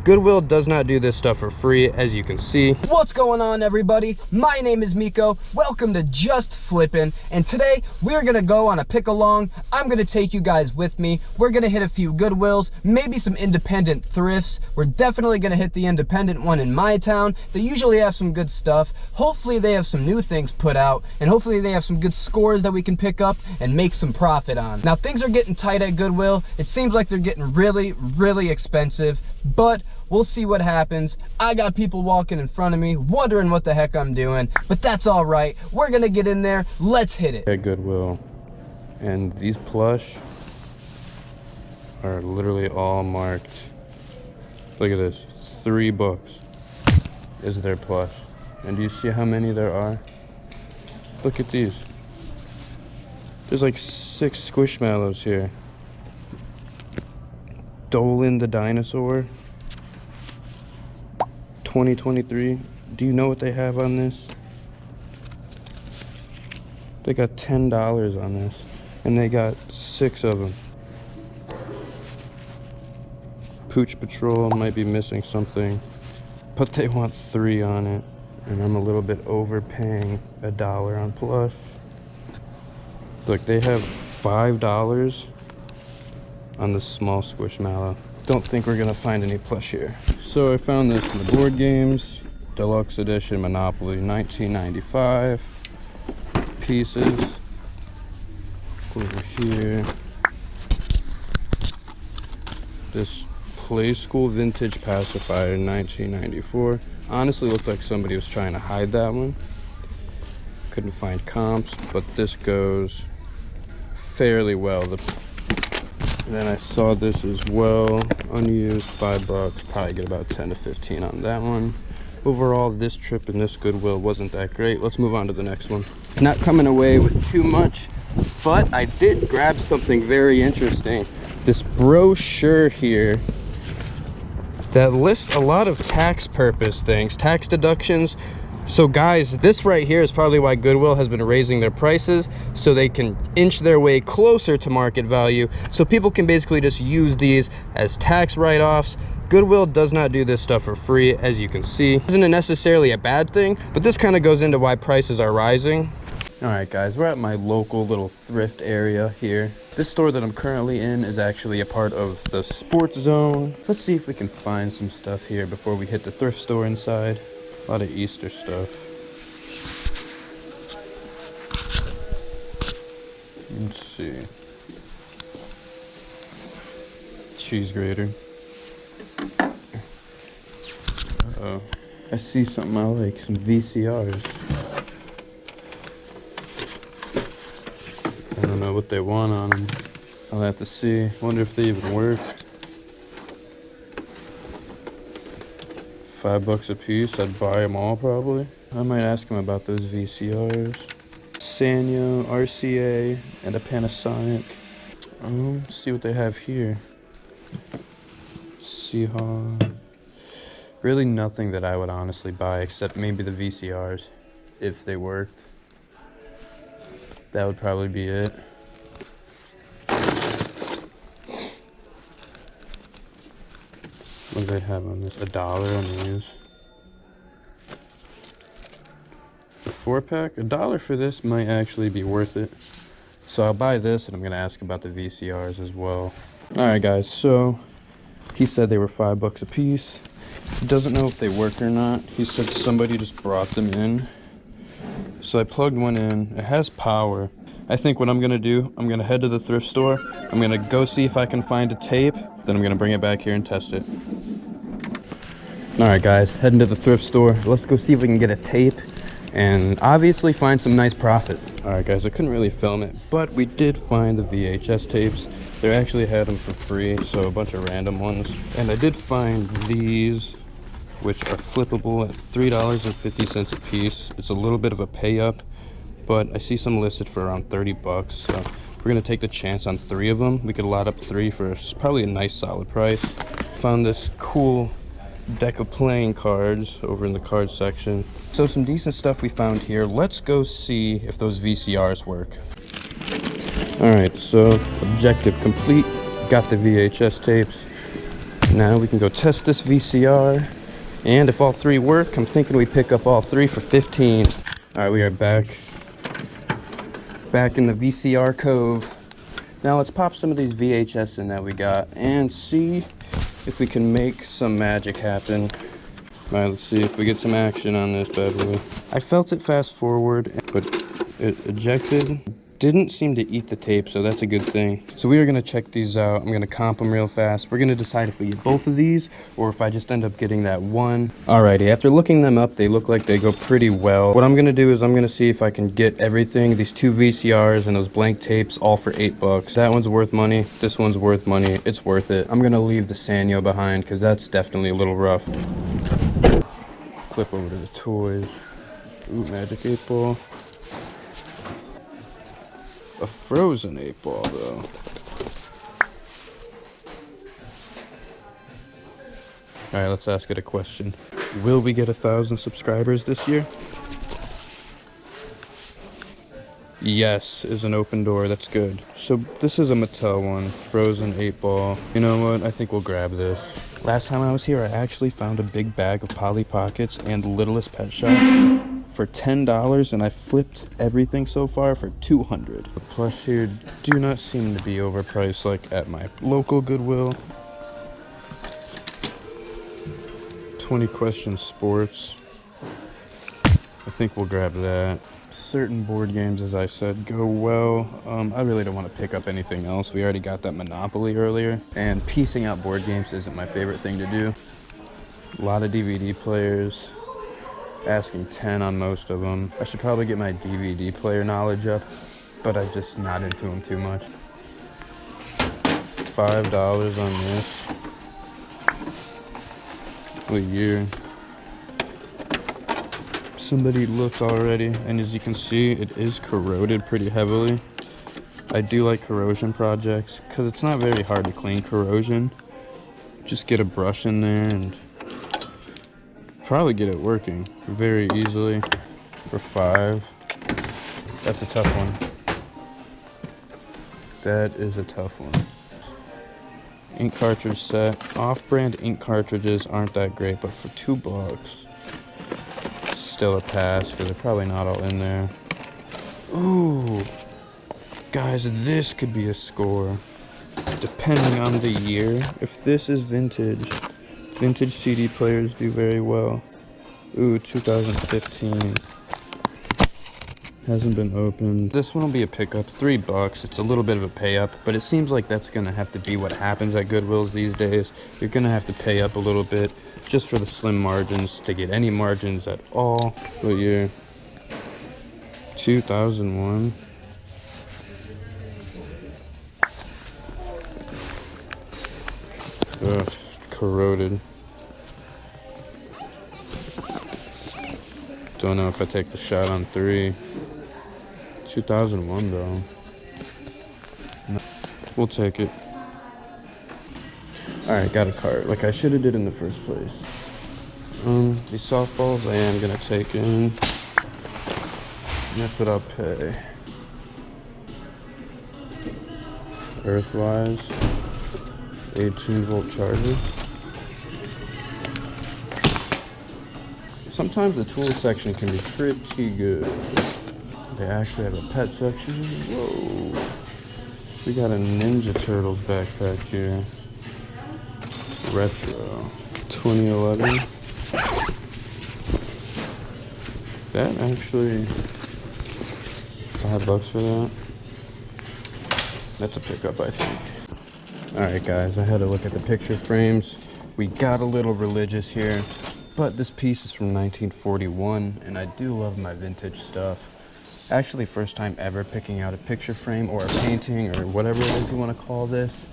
Goodwill does not do this stuff for free, as you can see. What's going on, everybody? My name is Miko. Welcome to Just Flippin', and today we're gonna go on a pick along. I'm gonna take you guys with me. We're gonna hit a few Goodwills, maybe some independent thrifts. We're definitely gonna hit the independent one in my town. They usually have some good stuff. Hopefully they have some new things put out, and hopefully they have some good scores that we can pick up and make some profit on. Now, things are getting tight at Goodwill. It seems like they're getting really expensive, but we'll see what happens. I got people walking in front of me wondering what the heck I'm doing, but that's all right. We're gonna get in there. Let's hit it. At Goodwill, and these plush are literally all marked. Look at this, $3 is their plush. And do you see how many there are? Look at these. There's like 6 Squishmallows here. Dolan the dinosaur, 2023. Do you know what they have on this? They got $10 on this, and they got 6 of them. Pooch Patrol might be missing something, but they want 3 on it, and I'm a little bit overpaying $1 on plush. Look, they have $5 on the small Squishmallow. Don't think we're gonna find any plush here. So I found this in the board games, deluxe edition Monopoly, 1995 pieces. Over here, this Play School vintage pacifier, 1994. Honestly looked like somebody was trying to hide that one. Couldn't find comps, but this goes fairly well. Then I saw this as well, unused, $5, probably get about 10 to 15 on that one. Overall, this trip in this Goodwill wasn't that great. Let's move on to the next one. Not coming away with too much, but I did grab something very interesting. This brochure here that lists a lot of tax purpose things, tax deductions. So guys, this right here is probably why Goodwill has been raising their prices, so they can inch their way closer to market value, so people can basically just use these as tax write-offs. Goodwill does not do this stuff for free, as you can see. Isn't necessarily a bad thing, but this kind of goes into why prices are rising. All right guys, we're at my local little thrift area here. This store that I'm currently in is actually a part of the sports zone. Let's see if we can find some stuff here before we hit the thrift store inside. A lot of Easter stuff. Let's see. Cheese grater. Uh-oh. I see something I like, some VCRs. I don't know what they want on them. I'll have to see. Wonder if they even work. $5 a piece, I'd buy them all probably. I might ask him about those VCRs. Sanyo, RCA, and a Panasonic. Let's see what they have here. Seahawk. Really nothing that I would honestly buy, except maybe the VCRs, if they worked. That would probably be it. What do they have on this? $1 on these. The 4-pack? $1 for this might actually be worth it. So I'll buy this, and I'm gonna ask about the VCRs as well. All right, guys. So he said they were $5 a piece. He doesn't know if they work or not. He said somebody just brought them in. So I plugged one in. It has power. I think what I'm gonna do, I'm gonna head to the thrift store. I'm gonna go see if I can find a tape. Then I'm gonna bring it back here and test it. All right, guys, heading to the thrift store. Let's go see if we can get a tape and obviously find some nice profit. All right, guys, I couldn't really film it, but we did find the VHS tapes. They actually had them for free, so a bunch of random ones. And I did find these, which are flippable at $3.50 a piece. It's a little bit of a pay up, but I see some listed for around $30. So we're gonna take the chance on 3 of them. We could lot up 3 for probably a nice solid price. Found this cool deck of playing cards over in the card section. So some decent stuff we found here. Let's go see if those VCRs work. All right, so objective complete. Got the VHS tapes. Now we can go test this VCR. And if all three work, I'm thinking we pick up all three for 15. All right, we are back in the VCR cove. Now let's pop some of these VHS in that we got and see if we can make some magic happen. All right, let's see if we get some action on this bad boy. I felt it fast forward, but it ejected. Didn't seem to eat the tape, so that's a good thing. So we are gonna check these out. I'm gonna comp them real fast. We're gonna decide if we get both of these or if I just end up getting that one. Alrighty, after looking them up, they look like they go pretty well. What I'm gonna do is I'm gonna see if I can get everything, these two VCRs and those blank tapes, all for $8. That one's worth money, this one's worth money, it's worth it. I'm gonna leave the Sanyo behind because that's definitely a little rough. Flip over to the toys. Ooh, Magic 8 Ball. A frozen 8 Ball though. Alright, let's ask it a question. Will we get 1,000 subscribers this year? Yes is an open door, that's good. So this is a Mattel one, frozen 8 Ball. You know what, I think we'll grab this. Last time I was here, I actually found a big bag of Polly Pockets and Littlest Pet Shop for $10, and I flipped everything so far for $200. The plush here do not seem to be overpriced like at my local Goodwill. 20 Questions Sports. I think we'll grab that. Certain board games, as I said, go well. I really don't want to pick up anything else. We already got that Monopoly earlier, and piecing out board games isn't my favorite thing to do. A lot of DVD players. Asking 10 on most of them. I should probably get my DVD player knowledge up, but I'm just not into them too much. $5 on this. A year. Somebody looked already, and as you can see, it is corroded pretty heavily. I do like corrosion projects because it's not very hard to clean corrosion. Just get a brush in there and probably get it working very easily for $5. That's a tough one. That is a tough one. Ink cartridge set. Off-brand ink cartridges aren't that great, but for $2, still a pass because they're probably not all in there. Ooh, guys, this could be a score. Depending on the year, if this is vintage. Vintage CD players do very well. Ooh, 2015. Hasn't been opened. This one will be a pickup, $3. It's a little bit of a pay up, but it seems like that's gonna have to be what happens at Goodwills these days. You're gonna have to pay up a little bit just for the slim margins to get any margins at all. What year? 2001. Ugh. Corroded. Don't know if I take the shot on 3. 2001 though. No. We'll take it. Alright, got a cart like I should have did in the first place. These softballs I am gonna take in. That's what I'll pay. Earthwise. 18-volt charger. Sometimes the tool section can be pretty good. They actually have a pet section. Whoa. We got a Ninja Turtles backpack here. Retro. 2011. That actually $5 for that. That's a pickup, I think. Alright guys, I had to look at the picture frames. We got a little religious here. But this piece is from 1941, and I do love my vintage stuff. Actually, first time ever picking out a picture frame or a painting or whatever it is you want to call this.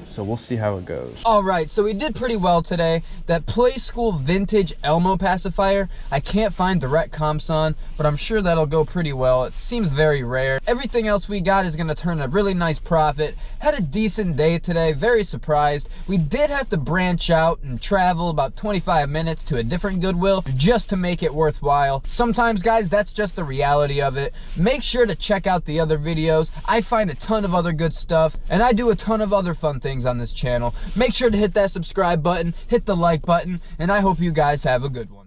So we'll see how it goes. All right, so we did pretty well today. That Play School vintage Elmo pacifier, I can't find direct comps on, but I'm sure that'll go pretty well. It seems very rare. Everything else we got is gonna turn a really nice profit. Had a decent day today, very surprised. We did have to branch out and travel about 25 minutes to a different Goodwill just to make it worthwhile. Sometimes, guys, that's just the reality of it. Make sure to check out the other videos. I find a ton of other good stuff, and I do a ton of other fun things things on this channel. Make sure to hit that subscribe button, hit the like button, and I hope you guys have a good one.